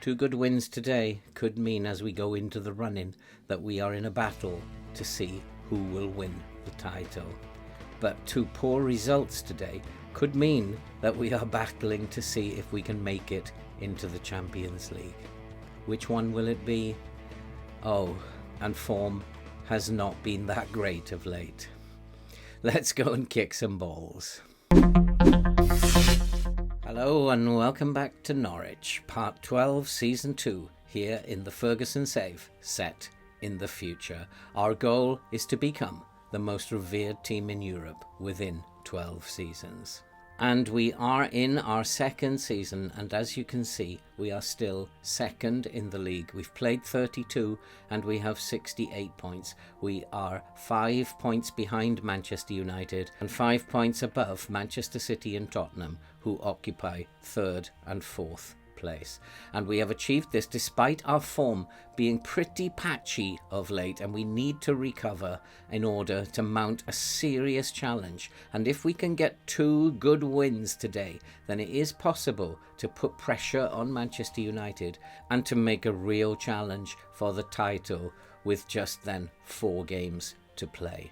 2 good wins today could mean, as we go into the run-in, that we are in a battle to see who will win the title. But 2 poor results today could mean that we are battling to see if we can make it into the Champions League. Which one will it be? Oh, and form has not been that great of late. Let's go and kick some balls. Hello and welcome back to Norwich, Part 12, Season 2, here in the Ferguson Save, set in the future. Our goal is to become the most revered team in Europe within 12 seasons. And we are in our second season, and as you can see, we are still second in the league. We've played 32 and we have 68 points. We are 5 points behind Manchester United and 5 points above Manchester City and Tottenham, who occupy 3rd and 4th place. And we have achieved this despite our form being pretty patchy of late, and we need to recover in order to mount a serious challenge. And if we can get 2 good wins today, then it is possible to put pressure on Manchester United and to make a real challenge for the title with just then 4 games to play.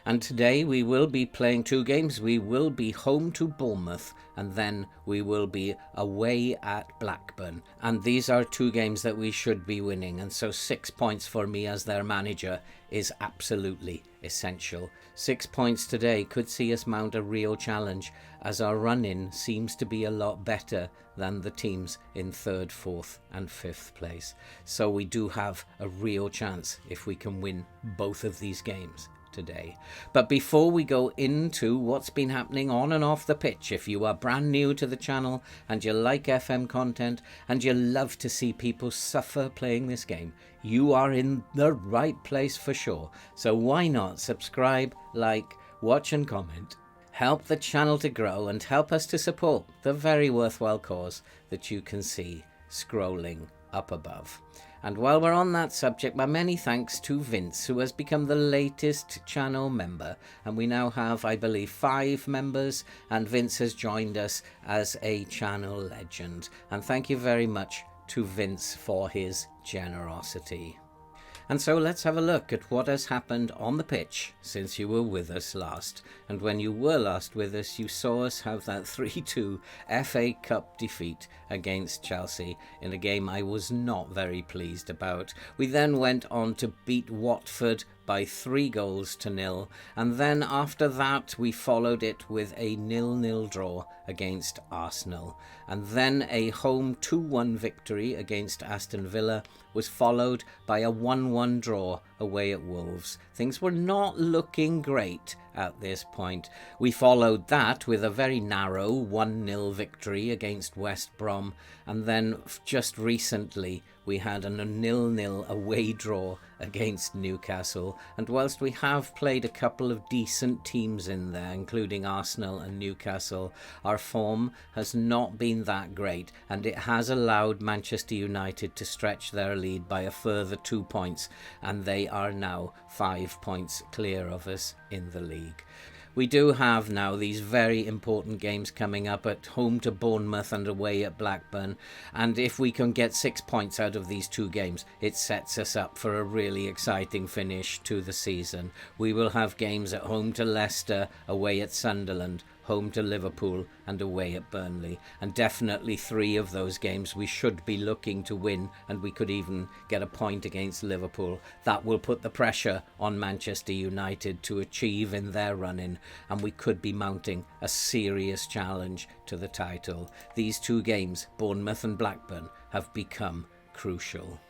And today we will be playing 2 games. We will be home to Bournemouth and then we will be away at Blackburn. And these are 2 games that we should be winning. And so 6 points for me as their manager is absolutely essential. 6 points today could see us mount a real challenge, as our run-in seems to be a lot better than the teams in 3rd, 4th and 5th place. So we do have a real chance if we can win both of these games today. But before we go into what's been happening on and off the pitch, if you are brand new to the channel and you like FM content and you love to see people suffer playing this game, you are in the right place for sure. So why not subscribe, like, watch and comment. Help the channel to grow and help us to support the very worthwhile cause that you can see scrolling up above. And while we're on that subject, my many thanks to Vince, who has become the latest channel member. And we now have, I believe, 5 members, and Vince has joined us as a channel legend. And thank you very much to Vince for his generosity. And so let's have a look at what has happened on the pitch since you were with us last. And when you were last with us, you saw us have that 3-2 FA Cup defeat against Chelsea in a game I was not very pleased about. We then went on to beat Watford by 3-0, and then after that we followed it with a 0-0 draw against Arsenal, and then a home 2-1 victory against Aston Villa was followed by a 1-1 draw away at Wolves. Things were not looking great at this point. We followed that with a very narrow 1-0 victory against West Brom, and then just recently we had a 0-0 away draw against Newcastle. And whilst we have played a couple of decent teams in there, including Arsenal and Newcastle, our form has not been that great, and it has allowed Manchester United to stretch their lead by a further 2 points, and they are now 5 points clear of us in the league. We do have now these very important games coming up, at home to Bournemouth and away at Blackburn. And if we can get 6 points out of these 2 games, it sets us up for a really exciting finish to the season. We will have games at home to Leicester, away at Sunderland, home to Liverpool and away at Burnley. And definitely 3 of those games we should be looking to win, and we could even get a point against Liverpool. That will put the pressure on Manchester United to achieve in their run-in, and we could be mounting a serious challenge to the title. These 2 games, Bournemouth and Blackburn, have become crucial.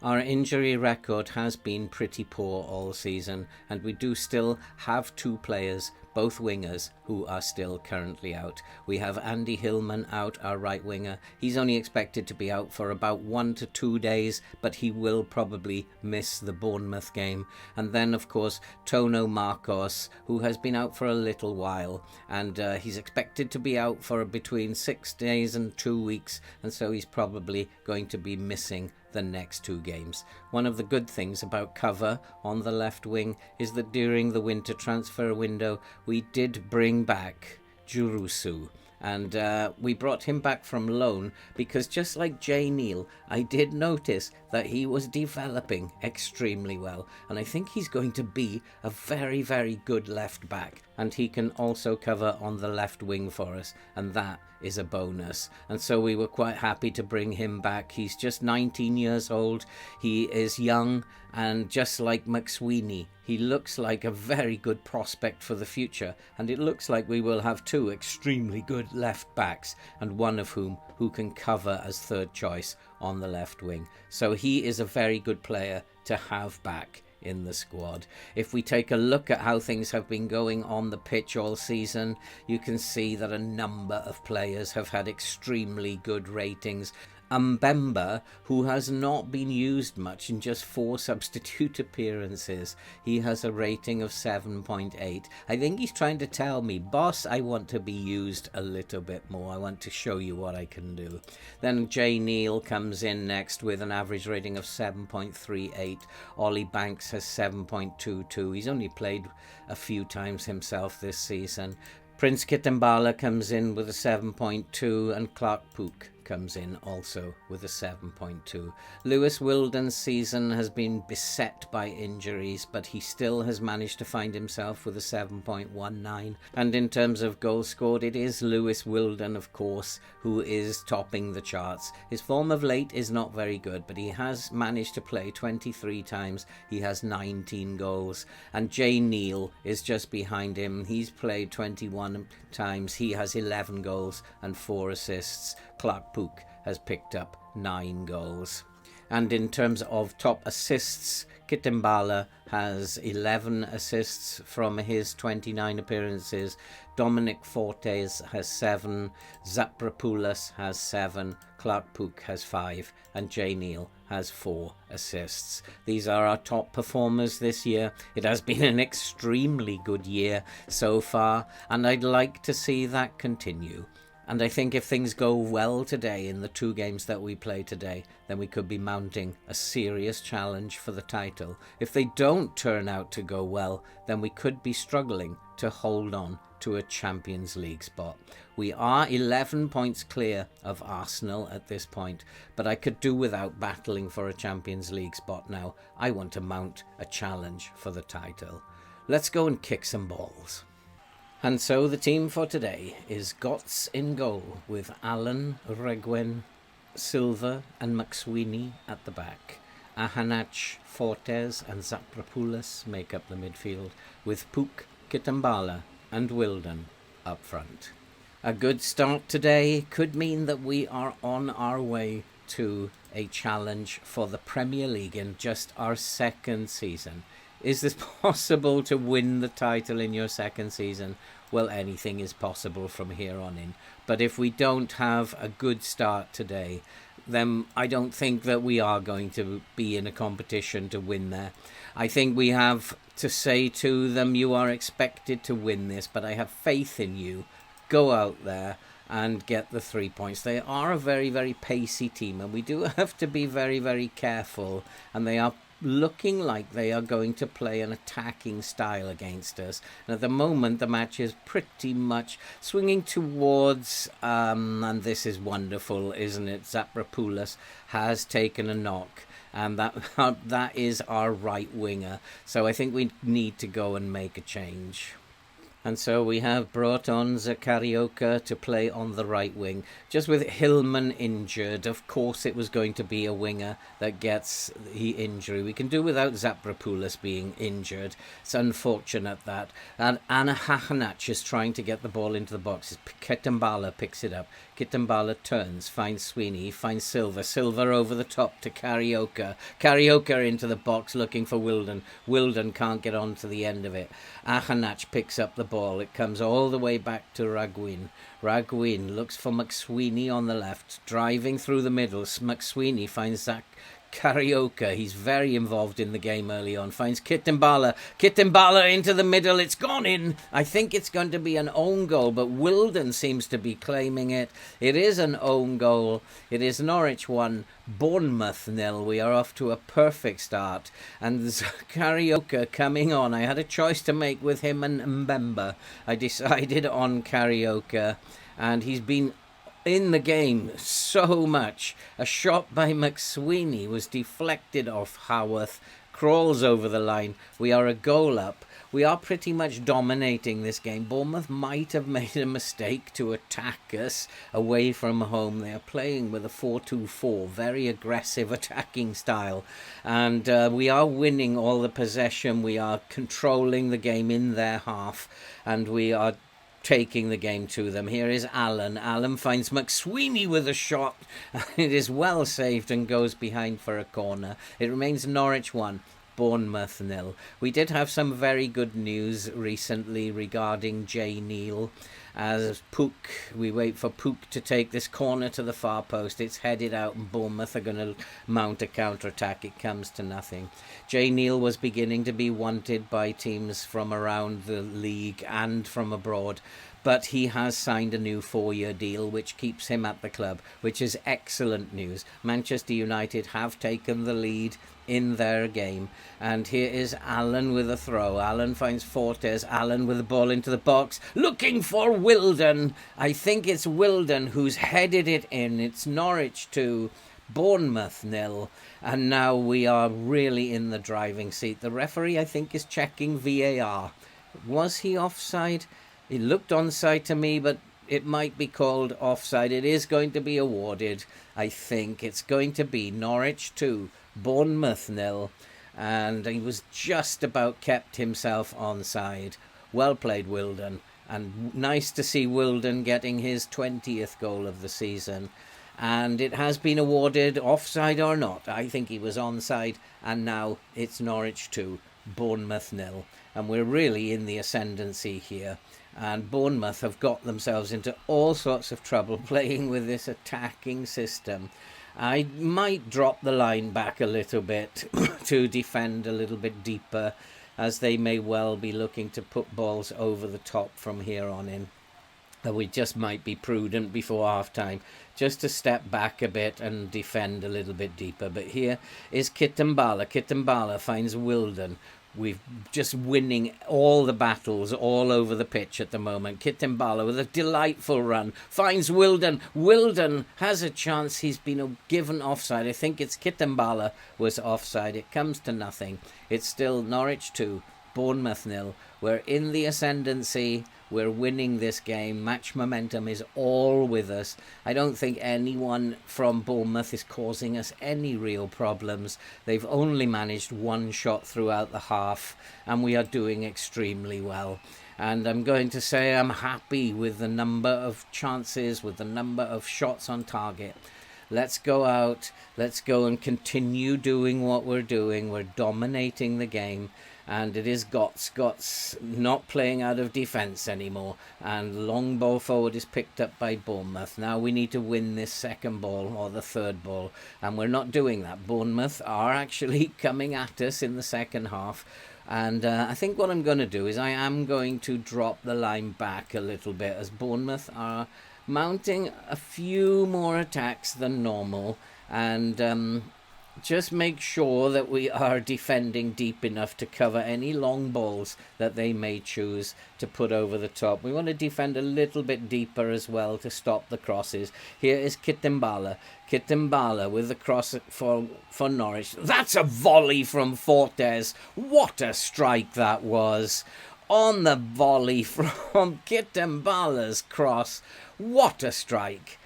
Our injury record has been pretty poor all season, and we do still have 2 players, both wingers, who are still currently out. We have Andy Hillman out, our right winger. He's only expected to be out for about 1 to 2 days, but he will probably miss the Bournemouth game. And then, of course, Tono Marcos, who has been out for a little while, and he's expected to be out for between 6 days and 2 weeks, and so he's probably going to be missing the next 2 games. One of the good things about cover on the left wing is that during the winter transfer window we did bring back Jurusu, And we brought him back from loan because, just like Jay Neal, I did notice that he was developing extremely well. And I think he's going to be a very, very good left back. And he can also cover on the left wing for us. And that is a bonus. And so we were quite happy to bring him back. He's just 19 years old. He is young. And just like McSweeney, he looks like a very good prospect for the future. And it looks like we will have two extremely good left backs, and one of whom who can cover as third choice on the left wing. So he is a very good player to have back in the squad. If we take a look at how things have been going on the pitch all season, you can see that a number of players have had extremely good ratings. Mbemba, who has not been used much in just 4 substitute appearances, he has a rating of 7.8. I think he's trying to tell me, boss, I want to be used a little bit more. I want to show you what I can do. Then Jay Neal comes in next with an average rating of 7.38. Ollie Banks has 7.22. He's only played a few times himself this season. Prince Kitambala comes in with a 7.2, and Clark Pook comes in also with a 7.2. Lewis Wilden's season has been beset by injuries, but he still has managed to find himself with a 7.19. And in terms of goals scored, it is Lewis Wilden, of course, who is topping the charts. His form of late is not very good, but he has managed to play 23 times. He has 19 goals. And Jay Neal is just behind him. He's played 21 times. He has 11 goals and 4 assists. Clark Pook has picked up 9 goals. And in terms of top assists, Kitambala has 11 assists from his 29 appearances. Dominic Fortes has 7. Zaprapoulos has 7. Clark Pook has 5. And Jay Neal has 4 assists. These are our top performers this year. It has been an extremely good year so far, and I'd like to see that continue. And I think if things go well today in the 2 games that we play today, then we could be mounting a serious challenge for the title. If they don't turn out to go well, then we could be struggling to hold on to a Champions League spot. We are 11 points clear of Arsenal at this point, but I could do without battling for a Champions League spot now. I want to mount a challenge for the title. Let's go and kick some balls. And so the team for today is Gotts in goal, with Allen, Regwen, Silva and McSweeney at the back. Ahanach, Fortes and Zaprapoulos make up the midfield, with Pook, Kitambala and Wilden up front. A good start today could mean that we are on our way to a challenge for the Premier League in just our 2nd season. Is this possible to win the title in your 2nd season? Well, anything is possible from here on in. But if we don't have a good start today, then I don't think that we are going to be in a competition to win there. I think we have to say to them, you are expected to win this, but I have faith in you. Go out there and get the 3 points. They are a very, very pacey team, and we do have to be very, very careful, and they are looking like they are going to play an attacking style against us. And at the moment, the match is pretty much swinging towards, and this is wonderful, isn't it? Zaprapoulos has taken a knock, and that is our right winger. So I think we need to go and make a change. And so we have brought on Zakarioka to play on the right wing. Just with Hillman injured, of course it was going to be a winger that gets the injury. We can do without Zaprapoulos being injured. It's unfortunate that. And Anna Hahanach is trying to get the ball into the box. Kitambala picks it up. Kitambala turns, finds Sweeney, finds Silva. Silva over the top to Carioca. Carioca into the box looking for Wilden. Wilden can't get on to the end of it. Ahanach picks up the ball. It comes all the way back to Raguin. Raguin looks for McSweeney on the left, driving through the middle. McSweeney finds Karaoke, he's very involved in the game early on, finds Kittimbala into the middle, it's gone in. I think it's going to be an own goal, but Wilden seems to be claiming it. It is an own goal. It is Norwich 1, Bournemouth 0. We are off to a perfect start, and there's Karaoke coming on. I had a choice to make with him and Mbemba. I decided on Karaoke, and he's been in the game so much. A shot by McSweeney was deflected off Howarth, crawls over the line. We are a goal up. We are pretty much dominating this game. Bournemouth might have made a mistake to attack us away from home. They are playing with a 4-2-4, very aggressive attacking style. And we are winning all the possession. We are controlling the game in their half. And we are taking the game to them. Here is Allen. Allen finds McSweeney with a shot. It is well saved and goes behind for a corner. It remains Norwich 1, Bournemouth 0. We did have some very good news recently regarding Jay Neal. As we wait for Pook to take this corner to the far post. It's headed out and Bournemouth are going to mount a counter-attack. It comes to nothing. Jay Neal was beginning to be wanted by teams from around the league and from abroad, but he has signed a new 4-year deal which keeps him at the club, which is excellent news. Manchester United have taken the lead in their game, and here is Allen with a throw. Allen finds Fortes. Allen with the ball into the box, looking for Wilden. I think it's Wilden who's headed it in. It's Norwich 2, Bournemouth 0, and now we are really in the driving seat. The referee, I think, is checking VAR. Was he offside? It looked onside to me, but it might be called offside. It is going to be awarded. I think it's going to be Norwich 2, Bournemouth 0, and he was just about kept himself onside. Well played, Wilden, and nice to see Wilden getting his 20th goal of the season. And it has been awarded, offside or not. I think he was onside, and now it's Norwich 2, Bournemouth 0, and we're really in the ascendancy here. And Bournemouth have got themselves into all sorts of trouble playing with this attacking system. I might drop the line back a little bit to defend a little bit deeper, as they may well be looking to put balls over the top from here on in. We just might be prudent before half-time, just to step back a bit and defend a little bit deeper. But here is Kittimbala. Kittimbala finds Wilden. We're just winning all the battles all over the pitch at the moment. Kittimbala with a delightful run finds Wilden. Wilden has a chance. He's been given offside. I think it's Kittimbala was offside. It comes to nothing. It's still Norwich 2, Bournemouth 0. We're in the ascendancy. We're winning this game. Match momentum is all with us. I don't think anyone from Bournemouth is causing us any real problems. They've only managed one shot throughout the half, and we are doing extremely well. And I'm going to say I'm happy with the number of chances, with the number of shots on target. Let's go out. Let's go and continue doing what we're doing. We're dominating the game. And it is Gotts not playing out of defence anymore. And long ball forward is picked up by Bournemouth. Now we need to win this second ball or the third ball. And we're not doing that. Bournemouth are actually coming at us in the second half. And I think what I'm going to do is I am going to drop the line back a little bit, as Bournemouth are mounting a few more attacks than normal. And just make sure that we are defending deep enough to cover any long balls that they may choose to put over the top. We want to defend a little bit deeper as well to stop the crosses. Here is Kittimbala. Kittimbala with the cross for Norwich. That's a volley from Fortes. What a strike that was. On the volley from Kittimbala's cross. What a strike.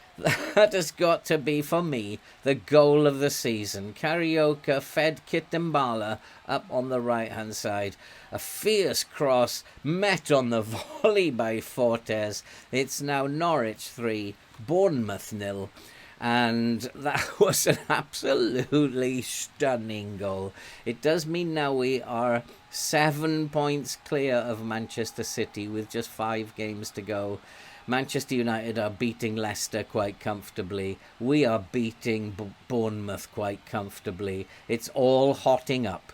That has got to be, for me, the goal of the season. Karaoke fed Kittimbala up on the right-hand side. A fierce cross met on the volley by Fortes. It's now Norwich 3, Bournemouth 0. And that was an absolutely stunning goal. It does mean now we are 7 points clear of Manchester City with just 5 games to go. Manchester United are beating Leicester quite comfortably. We are beating Bournemouth quite comfortably. It's all hotting up.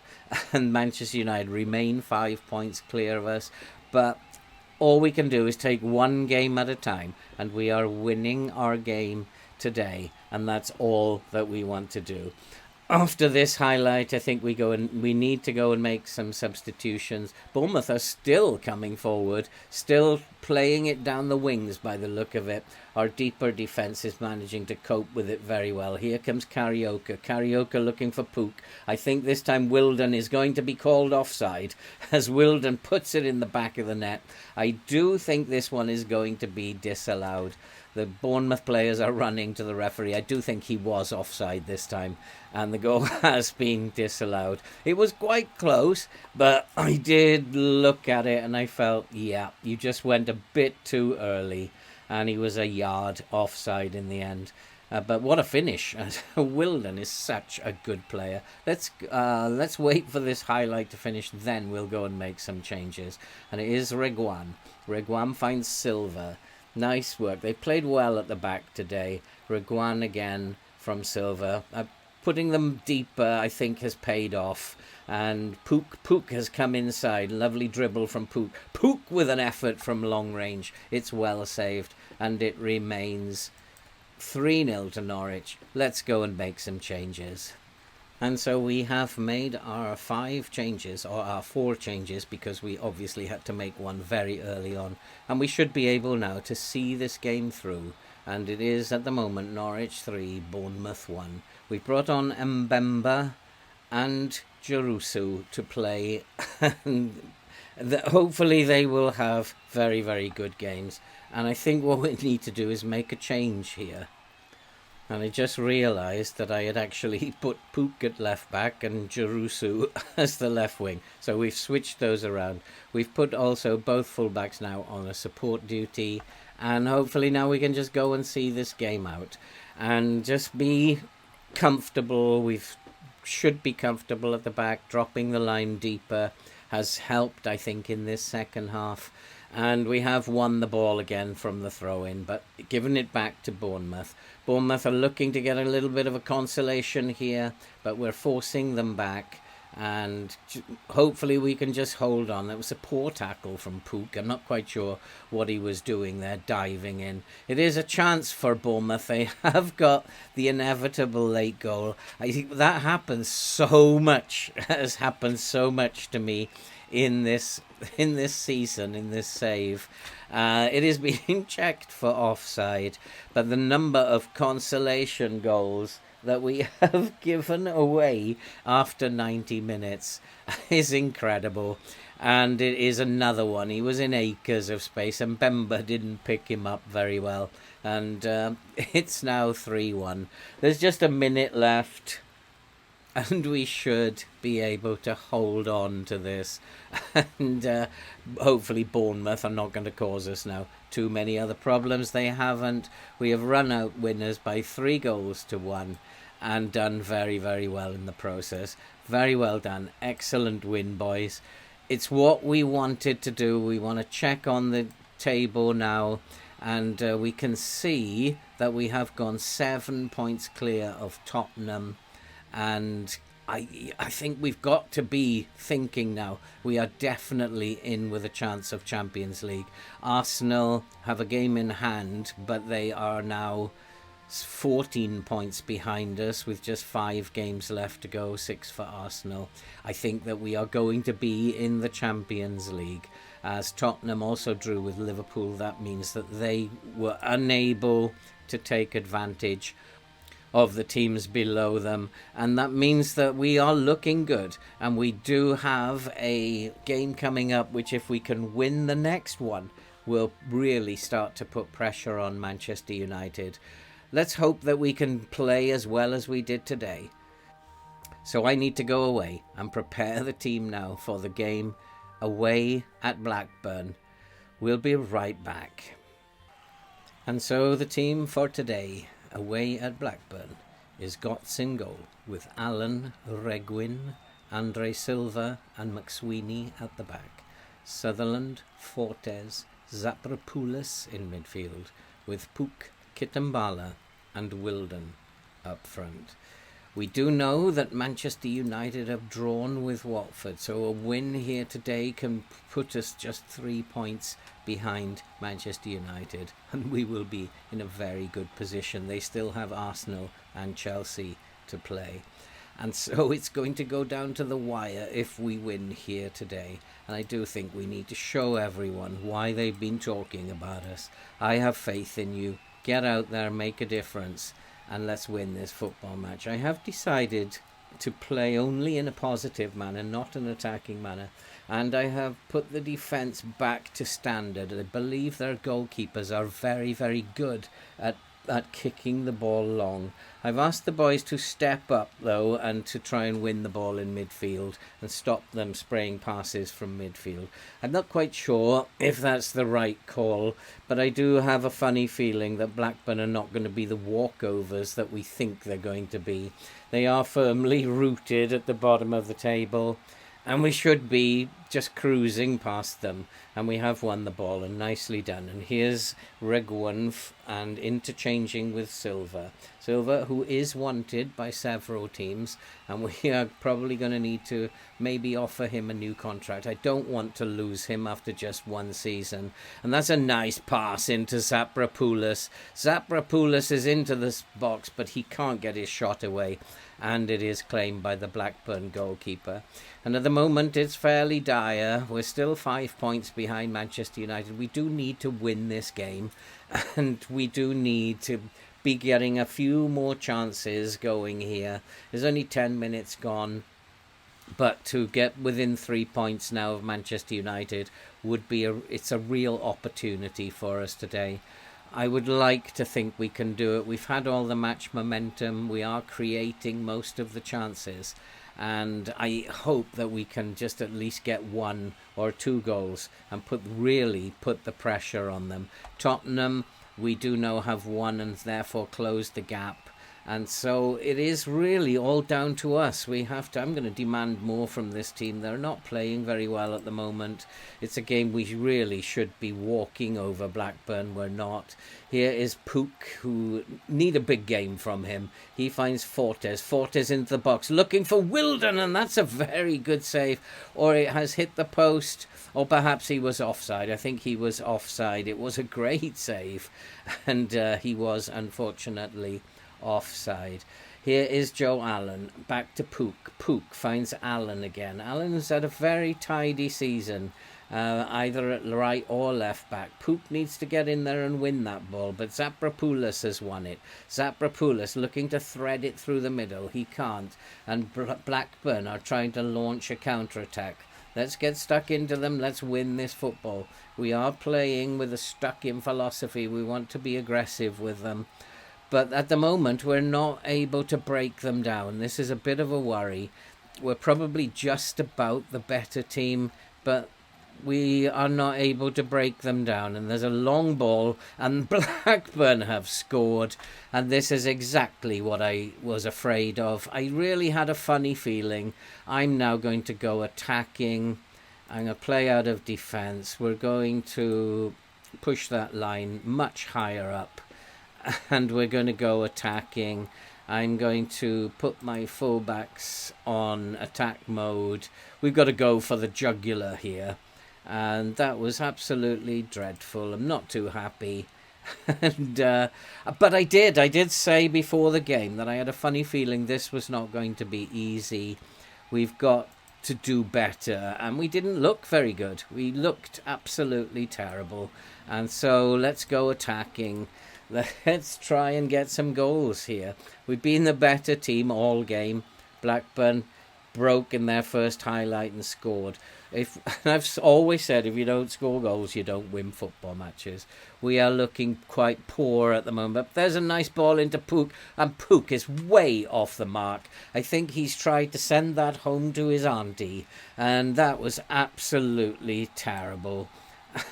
And Manchester United remain 5 points clear of us. But all we can do is take one game at a time. And we are winning our game today. And that's all that we want to do. After this highlight, I think we need to go and make some substitutions. Bournemouth are still coming forward, still playing it down the wings by the look of it. Our deeper defence is managing to cope with it very well. Here comes Carioca looking for Pook. I think this time Wilden is going to be called offside as Wilden puts it in the back of the net. I do think this one is going to be disallowed. The Bournemouth players are running to the referee. I do think he was offside this time, and the goal has been disallowed. It was quite close, but I did look at it and I felt, yeah, you just went a bit too early, and he was a yard offside in the end. But what a finish. Wilden is such a good player. Let's wait for this highlight to finish, then we'll go and make some changes. And it is Reguan. Reguan finds Silva. Nice work. They played well at the back today. Reguan again from Silva. Putting them deeper, I think, has paid off. And Pook has come inside. Lovely dribble from Pook. Pook with an effort from long range. It's well saved. And it remains 3-0 to Norwich. Let's go and make some changes. And so we have made our 5 changes, or our 4 changes, because we obviously had to make one very early on. And we should be able now to see this game through. And it is at the moment Norwich 3, Bournemouth 1. We brought on Mbemba and Jerusu to play. And hopefully they will have very, very good games. And I think what we need to do is make a change here. And I just realised that I had actually put Pook at left back and Jerusu as the left wing. So we've switched those around. We've put also both fullbacks now on a support duty. And hopefully now we can just go and see this game out. And just be comfortable. We should be comfortable at the back. Dropping the line deeper has helped, I think, in this second half. And we have won the ball again from the throw-in, but given it back to Bournemouth. Bournemouth are looking to get a little bit of a consolation here, but we're forcing them back. And hopefully we can just hold on. That was a poor tackle from Pook. I'm not quite sure what he was doing there, diving in. It is a chance for Bournemouth. They have got the inevitable late goal. I think that happens so much, has happened so much to me in this season, in this save. It is being checked for offside, but the number of consolation goals that we have given away after 90 minutes is incredible. And it is another one. He was in acres of space and Bemba didn't pick him up very well. And it's now 3-1. There's just a minute left. And we should be able to hold on to this. And hopefully Bournemouth are not going to cause us now too many other problems. They haven't. We have run out winners by 3-1 and done very, very well in the process. Very well done. Excellent win, boys. It's what we wanted to do. We want to check on the table now. And we can see that we have gone 7 points clear of Tottenham. And I think we've got to be thinking now. We are definitely in with a chance of Champions League. Arsenal have a game in hand, but they are now 14 points behind us with just 5 games left to go, 6 for Arsenal. I think that we are going to be in the Champions League. As Tottenham also drew with Liverpool, that means that they were unable to take advantage of the teams below them, and that means that we are looking good, and we do have a game coming up which, if we can win the next one, will really start to put pressure on Manchester United. Let's hope that we can play as well as we did today. So I need to go away and prepare the team now for the game away at Blackburn. We'll be right back. And so the team for today. away at Blackburn is Gotts in goal, with Allen, Regwin, Andre Silva and McSweeney at the back. Sutherland, Fortes, Zaprapoulis in midfield, with Puk, Kitambala and Wilden up front. We do know that Manchester United have drawn with Watford, so a win here today can put us just 3 points behind Manchester United, and we will be in a very good position. They still have Arsenal and Chelsea to play. And so it's going to go down to the wire if we win here today. And I do think we need to show everyone why they've been talking about us. I have faith in you. Get out there, make a difference, and let's win this football match. I have decided to play only in a positive manner, not an attacking manner. And I have put the defence back to standard. I believe their goalkeepers are very, very good at kicking the ball long. I've asked the boys to step up though and to try and win the ball in midfield and stop them spraying passes from midfield. I'm not quite sure if that's the right call, but I do have a funny feeling that Blackburn are not going to be the walkovers that we think they're going to be. They are firmly rooted at the bottom of the table, and we should be just cruising past them. And we have won the ball, and nicely done. And here's Regwan and interchanging with Silva. Silva, who is wanted by several teams, and we are probably going to need to maybe offer him a new contract. I don't want to lose him after just one season. And that's a nice pass into Zaprapoulis. Zaprapoulis is into this box, but he can't get his shot away. And it is claimed by the Blackburn goalkeeper. And at the moment it's fairly dire. We're still 5 points behind Manchester United. We do need to win this game, and we do need to be getting a few more chances going here. There's only 10 minutes gone, but to get within 3 points now of Manchester United would be it's a real opportunity for us today. I would like to think we can do it. We've had all the match momentum. We are creating most of the chances. And I hope that we can just at least get 1 or 2 goals and really put the pressure on them. Tottenham, we do know, have won and therefore closed the gap. And so it is really all down to us. I'm going to demand more from this team. They're not playing very well at the moment. It's a game we really should be walking over Blackburn. We're not. Here is Puk, who need a big game from him. He finds Fortes. Fortes into the box, looking for Wilden, and that's a very good save. Or it has hit the post, or perhaps he was offside. I think he was offside. It was a great save, and he was, unfortunately, offside. Here is Joe Allen, back to Puk. Puk finds Allen again. Allen's had a very tidy season, either at right or left back. Puk needs to get in there and win that ball, but Zaprapoulis has won it. Zaprapoulis looking to thread it through the middle. He can't, and Blackburn are trying to launch a counter-attack. Let's get stuck into them. Let's win this football. We are playing with a stuck-in philosophy. We want to be aggressive with them. But at the moment, we're not able to break them down. This is a bit of a worry. We're probably just about the better team, but we are not able to break them down. And there's a long ball, and Blackburn have scored. And this is exactly what I was afraid of. I really had a funny feeling. I'm now going to go attacking. I'm going to play out of defence. We're going to push that line much higher up. And we're going to go attacking. I'm going to put my fullbacks on attack mode. We've got to go for the jugular here. And that was absolutely dreadful. I'm not too happy. But I did say before the game that I had a funny feeling this was not going to be easy. We've got to do better. And we didn't look very good. We looked absolutely terrible. And so let's go attacking. Let's try and get some goals here. We've been the better team all game. Blackburn broke in their first highlight and scored. I've always said, if you don't score goals, you don't win football matches. We are looking quite poor at the moment. There's a nice ball into Puk, and Puk is way off the mark. I think he's tried to send that home to his auntie, and that was absolutely terrible.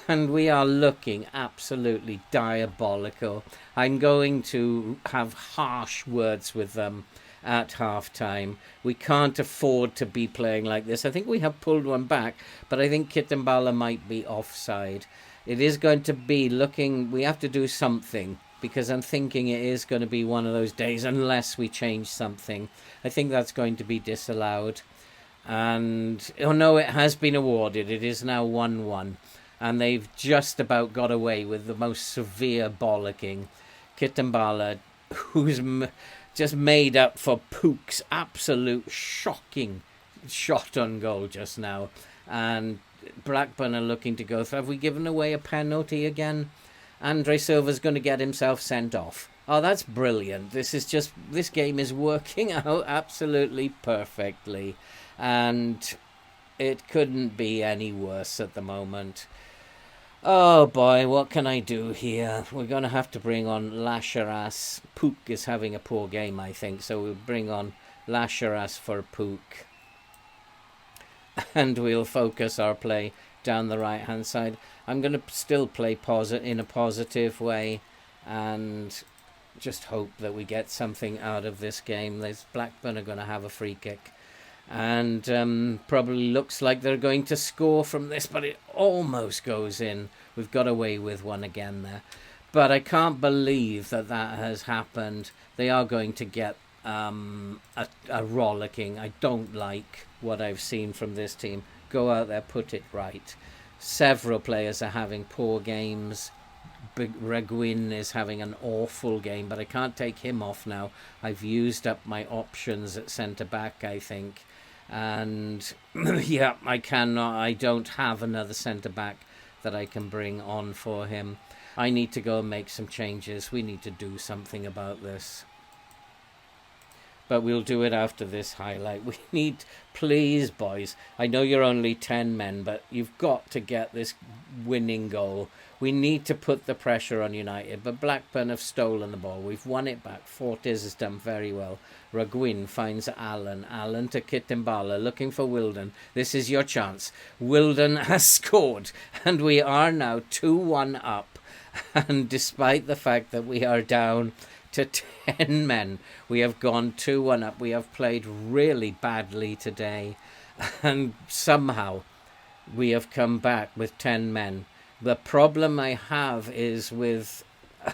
And we are looking absolutely diabolical. I'm going to have harsh words with them at half-time. We can't afford to be playing like this. I think we have pulled one back, but I think Kitambala might be offside. It is going to be looking... We have to do something, because I'm thinking it is going to be one of those days, unless we change something. I think that's going to be disallowed. And, oh no, it has been awarded. It is now 1-1. And they've just about got away with the most severe bollocking. Kitambala, who's just made up for Pook's absolute shocking shot on goal just now. And Blackburn are looking to go through. Have we given away a penalty again? Andre Silva's going to get himself sent off. Oh, that's brilliant. This game is working out absolutely perfectly. And it couldn't be any worse at the moment. Oh boy, what can I do here? We're going to have to bring on Lasharas. Pook is having a poor game, I think, so we'll bring on Lasharas for Pook. And we'll focus our play down the right-hand side. I'm going to still play in a positive way and just hope that we get something out of this game. Blackburn are going to have a free kick. And probably looks like they're going to score from this, but it almost goes in. We've got away with one again there. But I can't believe that has happened. They are going to get a rollicking. I don't like what I've seen from this team. Go out there, put it right. Several players are having poor games. Reguin is having an awful game, but I can't take him off now. I've used up my options at centre-back, I think. And, yeah, I don't have another centre-back that I can bring on for him. I need to go and make some changes. We need to do something about this. But we'll do it after this highlight. We need, please, boys. I know you're only 10 men, but you've got to get this winning goal. We need to put the pressure on United, but Blackburn have stolen the ball. We've won it back. Fortes has done very well. Reguin finds Allen. Allen to Kitambala, looking for Wilden. This is your chance. Wilden has scored, and we are now 2-1 up. And despite the fact that we are down to 10 men, we have gone 2-1 up. We have played really badly today, and somehow we have come back with 10 men. The problem I have is with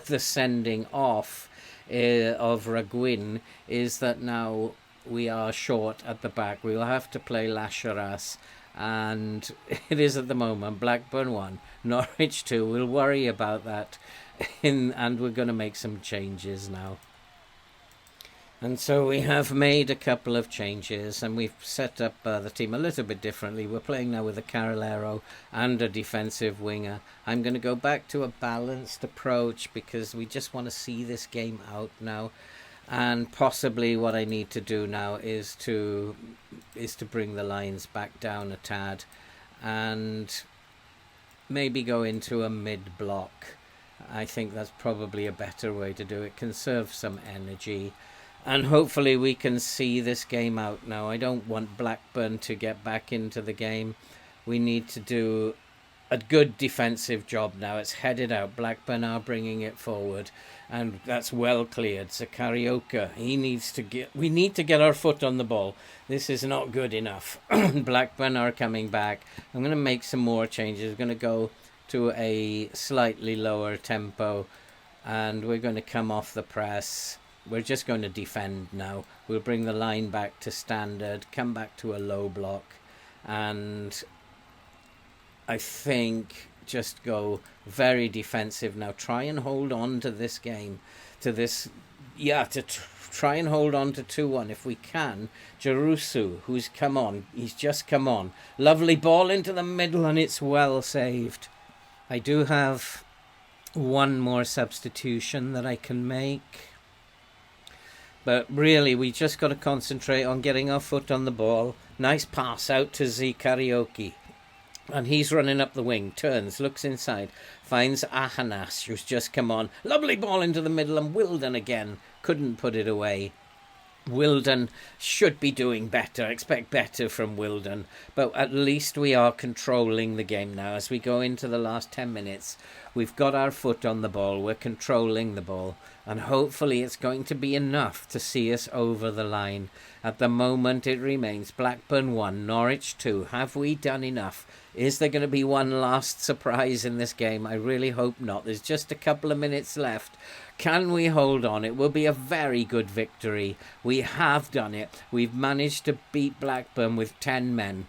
the sending off of Reguin is that now we are short at the back. We'll have to play Lasharas, and it is at the moment Blackburn 1, Norwich 2. We'll worry about that, and we're going to make some changes now. And so we have made a couple of changes, and we've set up the team a little bit differently. We're playing now with a Carrilero and a defensive winger. I'm going to go back to a balanced approach because we just want to see this game out now. And possibly what I need to do now is to bring the lines back down a tad and maybe go into a mid-block. I think that's probably a better way to do it. Conserve some energy. And hopefully we can see this game out now. I don't want Blackburn to get back into the game. We need to do a good defensive job now. It's headed out. Blackburn are bringing it forward. And that's well cleared. Zakarioka, we need to get our foot on the ball. This is not good enough. Blackburn are coming back. I'm going to make some more changes. We're going to go to a slightly lower tempo. And we're going to come off the press. We're just going to defend now. We'll bring the line back to standard, come back to a low block, and I think just go very defensive now. Try and hold on to this game, try and hold on to 2-1 if we can. Jerusu, he's just come on. Lovely ball into the middle, and it's well saved. I do have one more substitution that I can make. But really, we just got to concentrate on getting our foot on the ball. Nice pass out to Zakarioki. And he's running up the wing. Turns, looks inside. Finds Ahanas, who's just come on. Lovely ball into the middle. And Wilden again. Couldn't put it away. Wilden should be doing better. Expect better from Wilden. But at least we are controlling the game now. As we go into the last 10 minutes, we've got our foot on the ball. We're controlling the ball. And hopefully it's going to be enough to see us over the line. At the moment it remains Blackburn 1, Norwich 2. Have we done enough? Is there going to be one last surprise in this game? I really hope not. There's just a couple of minutes left. Can we hold on? It will be a very good victory. We have done it. We've managed to beat Blackburn with 10 men.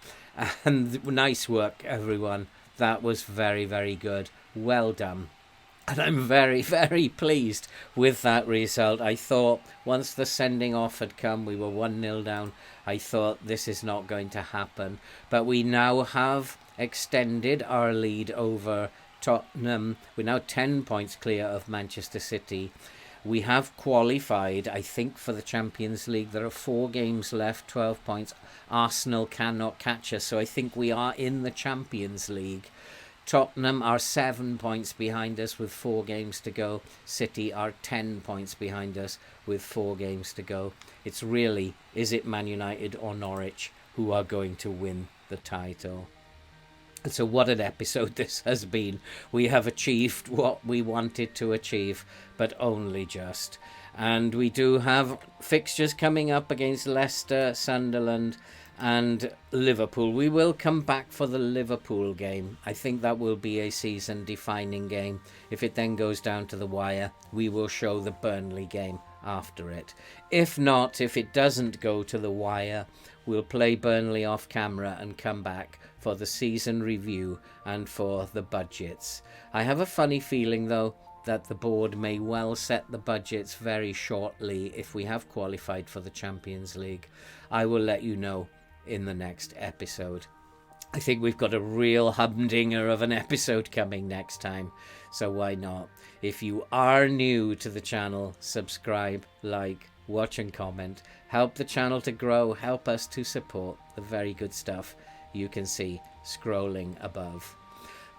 And nice work, everyone. That was very, very good. Well done. And I'm very, very pleased with that result. I thought once the sending off had come, we were 1-0 down. I thought this is not going to happen. But we now have extended our lead over Tottenham. We're now 10 points clear of Manchester City. We have qualified, I think, for the Champions League. There are 4 games left, 12 points. Arsenal cannot catch us, so I think we are in the Champions League. Tottenham are 7 points behind us with 4 games to go. City are 10 points behind us with 4 games to go. It's really, is it Man United or Norwich who are going to win the title? So what an episode this has been. We have achieved what we wanted to achieve, but only just. And we do have fixtures coming up against Leicester, Sunderland and Liverpool. We will come back for the Liverpool game. I think that will be a season-defining game. If it then goes down to the wire, we will show the Burnley game after it. If not, if it doesn't go to the wire, we'll play Burnley off camera and come back for the season review and for the budgets. I have a funny feeling, though, that the board may well set the budgets very shortly if we have qualified for the Champions League. I will let you know in the next episode. I think we've got a real humdinger of an episode coming next time, so why not? If you are new to the channel, subscribe, like, watch and comment. Help the channel to grow, help us to support the very good stuff you can see scrolling above.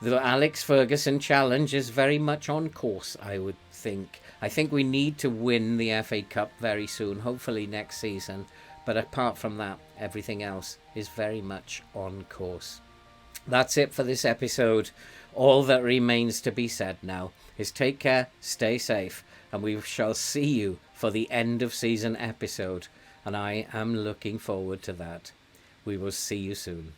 The Alex Ferguson challenge is very much on course, I would think. I think we need to win the FA Cup very soon, hopefully next season. But apart from that, everything else is very much on course. That's it for this episode. All that remains to be said now is take care, stay safe, and we shall see you for the end of season episode. And I am looking forward to that. We will see you soon.